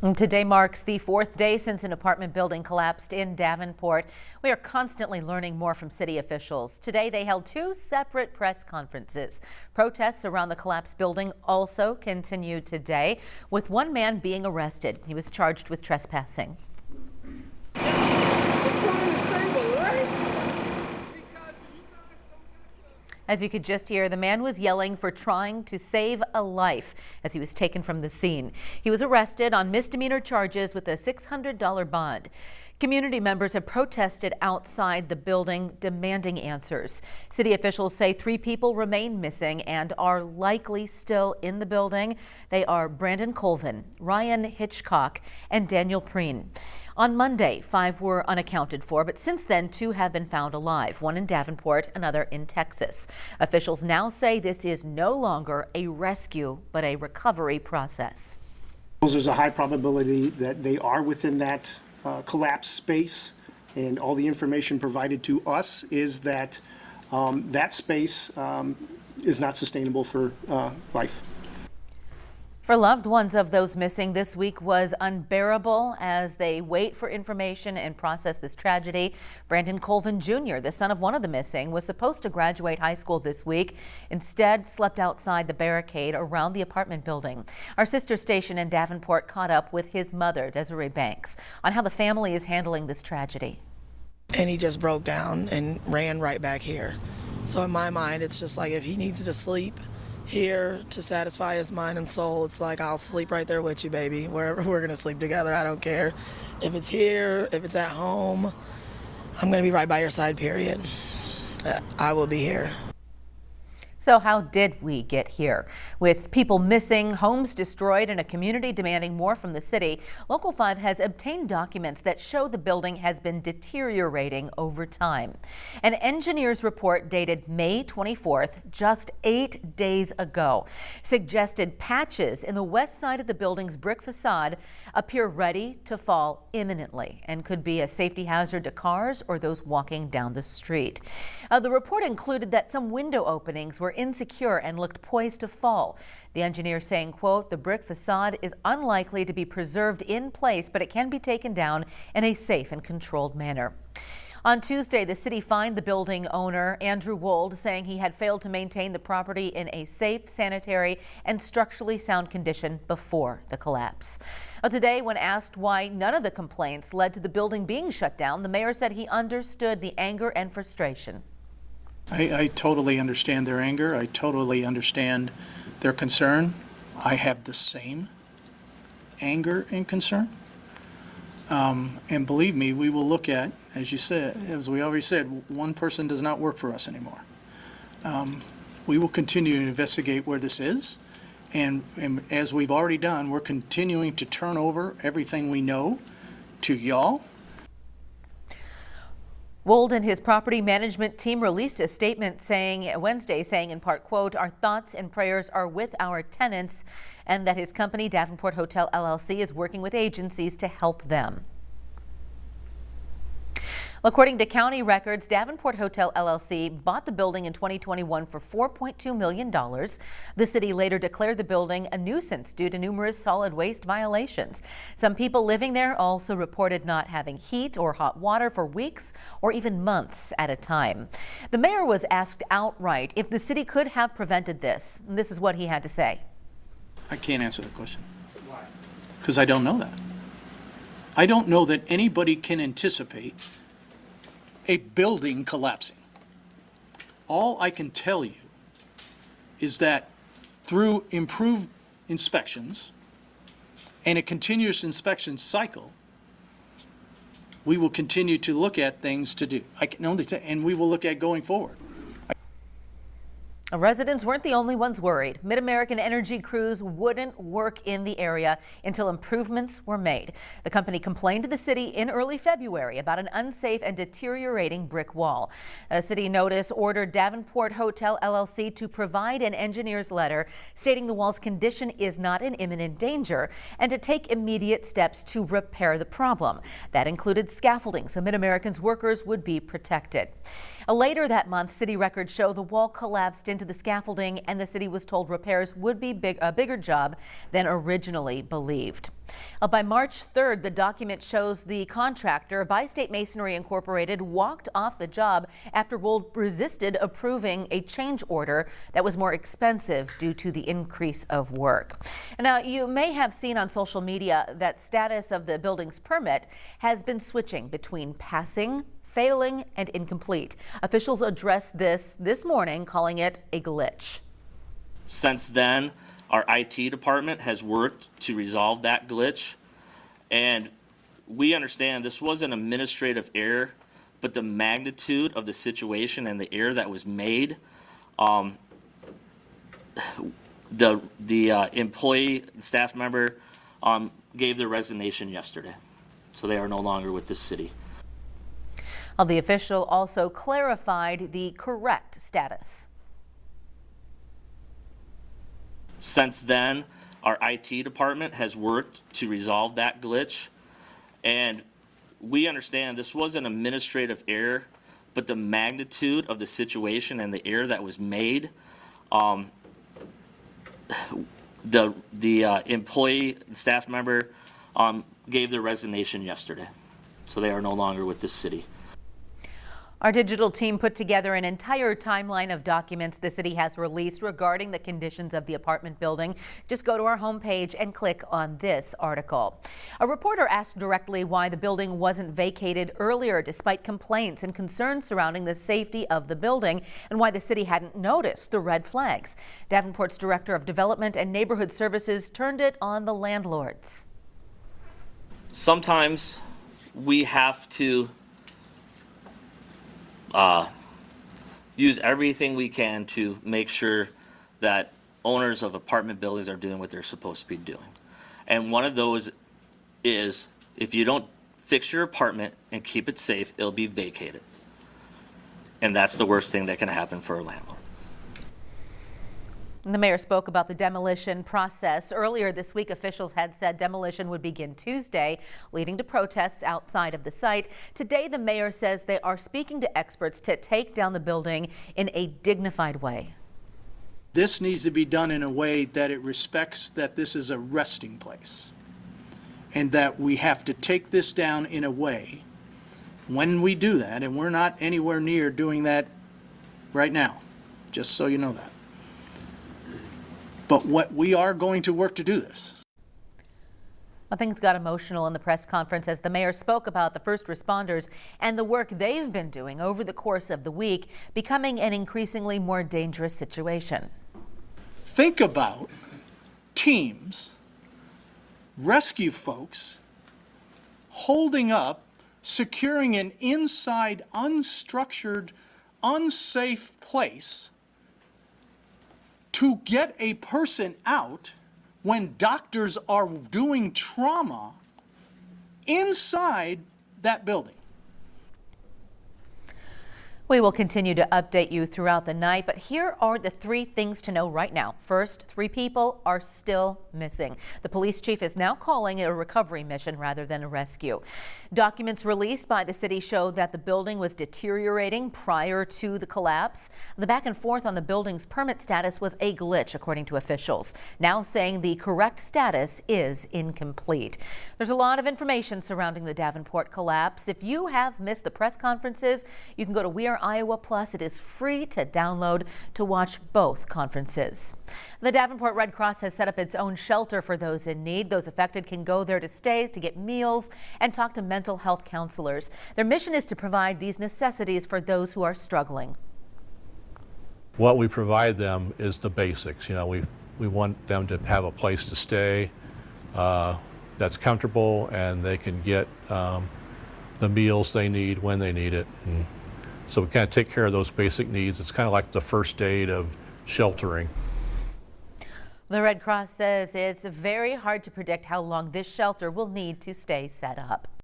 And today marks the fourth day since an apartment building collapsed in Davenport. We are constantly learning more from city officials. Today they held two separate press conferences. Protests around the collapsed building also continue today, with one man being arrested. He was charged with trespassing. As you could just hear, the man was yelling for trying to save a life as he was taken from the scene. He was arrested on misdemeanor charges with a $600 bond. Community members have protested outside the building demanding answers. City officials say 3 people remain missing and are likely still in the building. They are Brandon Colvin, Ryan Hitchcock, and Daniel Preen. On Monday, 5 were unaccounted for, but since then 2 have been found alive, one in Davenport, another in Texas. Officials now say this is no longer a rescue, but a recovery process. There's a high probability that they are within that collapse space, and all the information provided to us is that that space is not sustainable for life. For loved ones of those missing, this week was unbearable as they wait for information and process this tragedy. Brandon Colvin Jr., the son of one of the missing, was supposed to graduate high school this week. Instead, slept outside the barricade around the apartment building. Our sister station in Davenport caught up with his mother, Desiree Banks, on how the family is handling this tragedy. And he just broke down and ran right back here. So in my mind, it's just like if he needs to sleep here to satisfy his mind and soul, it's like, I'll sleep right there with you, baby. Wherever we're gonna sleep together, I don't care. If it's here, if it's at home, I'm gonna be right by your side, period. I will be here. So how did we get here? With people missing, homes destroyed, and a community demanding more from the city, Local 5 has obtained documents that show the building has been deteriorating over time. An engineer's report dated May 24th, just 8 days ago, suggested patches in the west side of the building's brick facade appear ready to fall imminently and could be a safety hazard to cars or those walking down the street. The report included that some window openings were insecure and looked poised to fall. The engineer saying, quote, the brick facade is unlikely to be preserved in place, but it can be taken down in a safe and controlled manner. On Tuesday, the city fined the building owner, Andrew Wold, saying he had failed to maintain the property in a safe, sanitary, and structurally sound condition before the collapse. Today, when asked why none of the complaints led to the building being shut down, the mayor said he understood the anger and frustration. I totally understand their anger. I totally understand their concern. I have the same anger and concern. And believe me, we will look at, as you said, as we already said, one person does not work for us anymore. We will continue to investigate where this is. And as we've already done, we're continuing to turn over everything we know to y'all. Wold and his property management team released a statement Wednesday saying in part, quote, our thoughts and prayers are with our tenants, and that his company, Davenport Hotel LLC, is working with agencies to help them. According to county records, Davenport Hotel LLC bought the building in 2021 for $4.2 million. The city later declared the building a nuisance due to numerous solid waste violations. Some people living there also reported not having heat or hot water for weeks or even months at a time. The mayor was asked outright if the city could have prevented this. This is what he had to say. I can't answer the question. Why? Because I don't know that. I don't know that anybody can anticipate a building collapsing. All I can tell you is that through improved inspections and a continuous inspection cycle, we will continue to look at things to do. I can only and we will look at going forward. Residents weren't the only ones worried. Mid-American Energy crews wouldn't work in the area until improvements were made. The company complained to the city in early February about an unsafe and deteriorating brick wall. A city notice ordered Davenport Hotel LLC to provide an engineer's letter stating the wall's condition is not in imminent danger and to take immediate steps to repair the problem. That included scaffolding so Mid-American's workers would be protected. Later that month, city records show the wall collapsed into into the scaffolding, and the city was told repairs would be a bigger job than originally believed. By March 3rd, the document shows the contractor, By State Masonry Incorporated, walked off the job after Wold resisted approving a change order that was more expensive due to the increase of work. Now, you may have seen on social media that status of the building's permit has been switching between passing, failing, and incomplete. Officials addressed this morning, calling it a glitch. Since then, our IT department has worked to resolve that glitch, and we understand this was an administrative error, but the magnitude of the situation and the error that was made, the employee, staff member, gave their resignation yesterday, so they are no longer with the city. The official also clarified the correct status. Since then, our IT department has worked to resolve that glitch, and we understand this was an administrative error, but the magnitude of the situation and the error that was made, the employee, staff member, gave their resignation yesterday, so they are no longer with the city. Our digital team put together an entire timeline of documents the city has released regarding the conditions of the apartment building. Just go to our homepage and click on this article. A reporter asked directly why the building wasn't vacated earlier despite complaints and concerns surrounding the safety of the building, and why the city hadn't noticed the red flags. Davenport's Director of Development and Neighborhood Services turned it on the landlords. Sometimes we have to use everything we can to make sure that owners of apartment buildings are doing what they're supposed to be doing. And one of those is, if you don't fix your apartment and keep it safe, it'll be vacated. And that's the worst thing that can happen for a landlord. The mayor spoke about the demolition process. Earlier this week, officials had said demolition would begin Tuesday, leading to protests outside of the site. Today, the mayor says they are speaking to experts to take down the building in a dignified way. This needs to be done in a way that it respects that this is a resting place, and that we have to take this down in a way when we do that, and we're not anywhere near doing that right now, just so you know that. But what we are going to work to do this. Well, things got emotional in the press conference as the mayor spoke about the first responders and the work they've been doing over the course of the week, becoming an increasingly more dangerous situation. Think about teams, rescue folks, holding up, securing an inside, unstructured, unsafe place to get a person out when doctors are doing trauma inside that building. We will continue to update you throughout the night, but here are the 3 things to know right now. First, 3 people are still missing. The police chief is now calling it a recovery mission rather than a rescue. Documents released by the city show that the building was deteriorating prior to the collapse. The back and forth on the building's permit status was a glitch, according to officials, now saying the correct status is incomplete. There's a lot of information surrounding the Davenport collapse. If you have missed the press conferences, you can go to We Are Iowa Plus. It is free to download to watch both conferences. The Davenport Red Cross has set up its own shelter for those in need. Those affected can go there to stay, to get meals, and talk to mental health counselors. Their mission is to provide these necessities for those who are struggling. What we provide them is the basics. You know, we want them to have a place to stay that's comfortable, and they can get the meals they need when they need it. And so we kind of take care of those basic needs. It's kind of like the first aid of sheltering. The Red Cross says it's very hard to predict how long this shelter will need to stay set up.